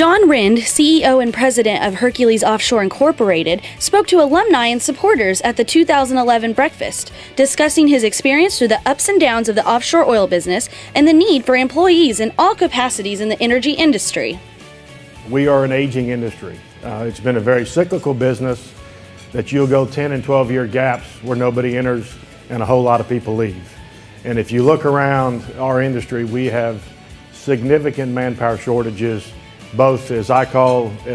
John Rynd, CEO and President of Hercules Offshore Incorporated, spoke to alumni and supporters at the 2011 breakfast, discussing his experience through the ups and downs of the offshore oil business and the need for employees in all capacities in the energy industry. We are an aging industry. It's been a very cyclical business that you'll go 10 and 12-year gaps where nobody enters and a whole lot of people leave. And if you look around our industry, we have significant manpower shortages, both as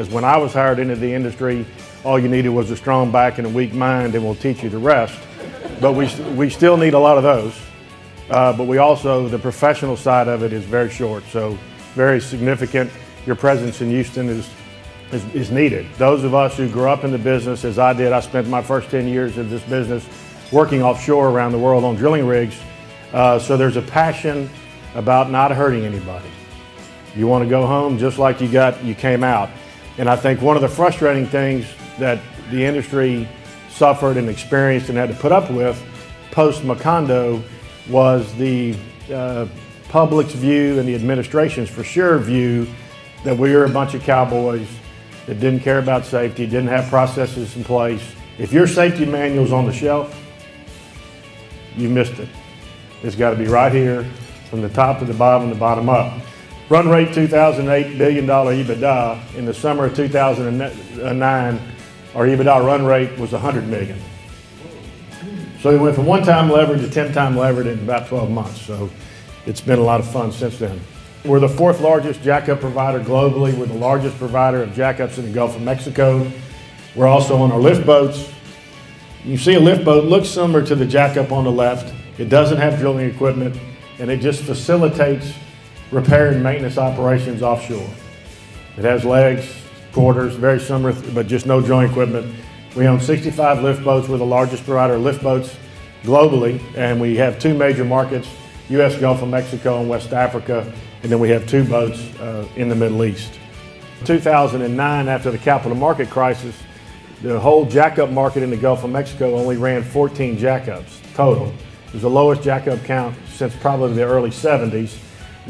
when I was hired into the industry, all you needed was a strong back and a weak mind and we'll teach you the rest. But we still need a lot of those. But we also, the professional side of it is very short, so very significant. Your presence in Houston is needed. Those of us who grew up in the business, as I did, I spent my first 10 years of this business working offshore around the world on drilling rigs. So there's a passion about not hurting anybody. You want to go home just like you came out. And I think one of the frustrating things that the industry suffered and experienced and had to put up with post-Macondo was the public's view and the administration's for sure view that we were a bunch of cowboys that didn't care about safety, didn't have processes in place. If your safety manual's on the shelf, you missed it. It's got to be right here from the top to the bottom up. Run rate 2008 $1 billion EBITDA. In the summer of 2009, our EBITDA run rate was 100 million. So we went from one-time leverage to 10-time leverage in about 12 months. So it's been a lot of fun since then. We're the fourth largest jackup provider globally. We're the largest provider of jackups in the Gulf of Mexico. We're also on our lift boats. You see a lift boat looks similar to the jackup on the left. It doesn't have drilling equipment, and it just facilitates repair and maintenance operations offshore. It has legs, quarters, very similar, but just no drilling equipment. We own 65 lift boats. We're the largest provider of lift boats globally, and we have two major markets, U.S. Gulf of Mexico and West Africa, and then we have two boats in the Middle East. 2009, after the capital market crisis, the whole jackup market in the Gulf of Mexico only ran 14 jackups total. It was the lowest jackup count since probably the early 70s,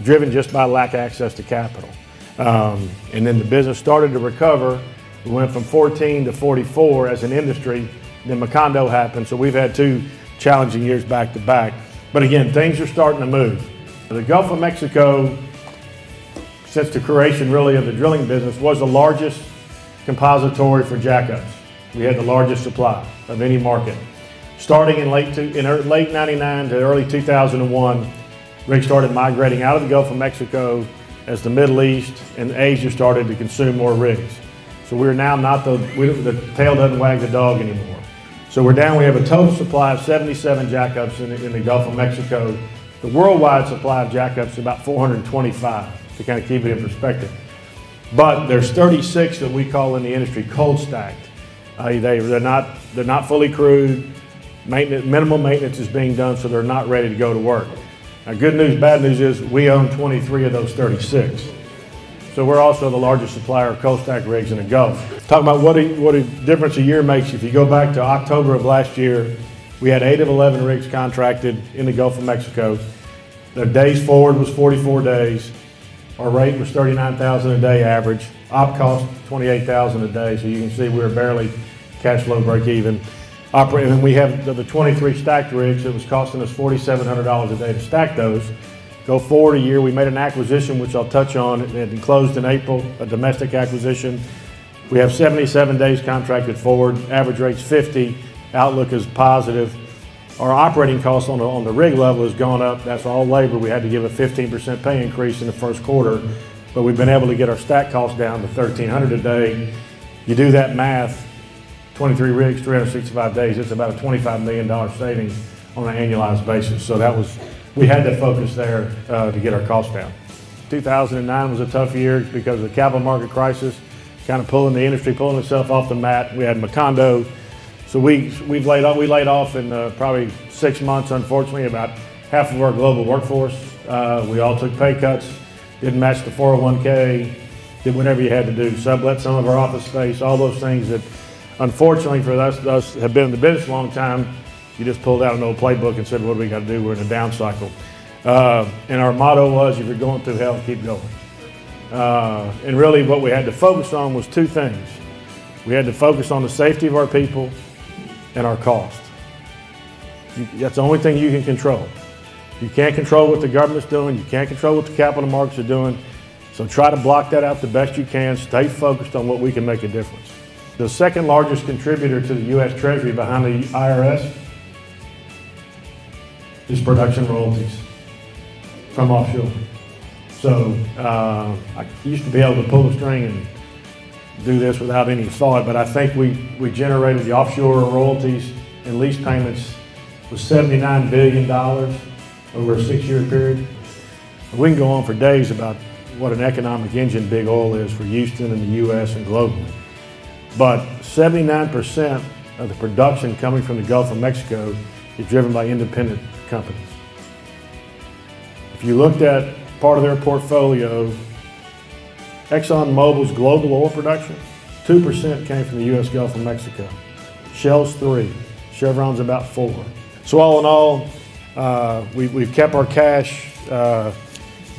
driven just by lack of access to capital. And then the business started to recover. We went from 14 to 44 as an industry. Then Macondo happened, so we've had two challenging years back to back. But again, things are starting to move. The Gulf of Mexico, since the creation really of the drilling business, was the largest compository for jackups. We had the largest supply of any market. Starting in late 99 to early 2001, rigs started migrating out of the Gulf of Mexico as the Middle East and Asia started to consume more rigs. So we're now not the tail doesn't wag the dog anymore. So we're down, we have a total supply of 77 jackups in the Gulf of Mexico. The worldwide supply of jackups is about 425, to kind of keep it in perspective. But there's 36 that we call in the industry cold stacked. They're not fully crewed. Minimal maintenance is being done, so they're not ready to go to work. Now, good news, bad news is we own 23 of those 36. So we're also the largest supplier of cold stacked rigs in the Gulf. Talking about what a difference a year makes. If you go back to October of last year, we had 8 of 11 rigs contracted in the Gulf of Mexico. Their days forward was 44 days. Our rate was $39,000 a day average. Op cost $28,000 a day. So you can see we were barely cash flow break even. And we have the 23 stacked rigs. It was costing us $4,700 a day to stack those. Go forward a year, we made an acquisition, which I'll touch on. It closed in April, a domestic acquisition. We have 77 days contracted forward. Average rate's 50. Outlook is positive. Our operating costs on the rig level has gone up. That's all labor. We had to give a 15% pay increase in the first quarter, but we've been able to get our stack costs down to $1,300 a day. You do that math, 23 rigs, 365 days, it's about a $25 million savings on an annualized basis. So we had to focus there to get our costs down. 2009 was a tough year because of the capital market crisis, kind of pulling itself off the mat. We had Macondo. So we laid off in probably 6 months, unfortunately, about half of our global workforce. We all took pay cuts, didn't match the 401k, did whatever you had to do, sublet some of our office space, all those things that unfortunately for us have been in the business a long time. You just pulled out an old playbook and said, what do we got to do? We're in a down cycle. And our motto was, if you're going through hell, keep going. And really what we had to focus on was two things. We had to focus on the safety of our people and our cost. That's the only thing you can control. You can't control what the government's doing. You can't control what the capital markets are doing. So try to block that out the best you can. Stay focused on what we can make a difference. The second largest contributor to the U.S. Treasury behind the IRS is production royalties from offshore. So I used to be able to pull the string and do this without any thought, but I think we generated the offshore royalties and lease payments was $79 billion over a 6-year period. We can go on for days about what an economic engine big oil is for Houston and the U.S. and globally. But 79% of the production coming from the Gulf of Mexico is driven by independent companies. If you looked at part of their portfolio, ExxonMobil's global oil production, 2% came from the U.S. Gulf of Mexico. Shell's 3%, Chevron's about 4%. So all in all, we've kept our cash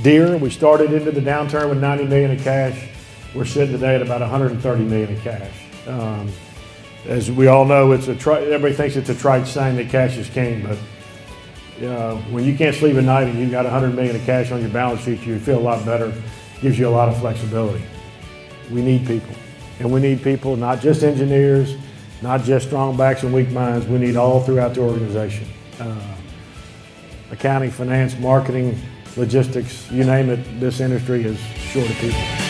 dear. We started into the downturn with $90 million in cash. We're sitting today at about $130 million in cash. As we all know, everybody thinks it's a trite saying that cash is king, but when you can't sleep at night and you've got $100 million in cash on your balance sheet, you feel a lot better. Gives you a lot of flexibility. We need people, and we need people, not just engineers, not just strong backs and weak minds. We need all throughout the organization. Accounting, finance, marketing, logistics, you name it, this industry is short of people.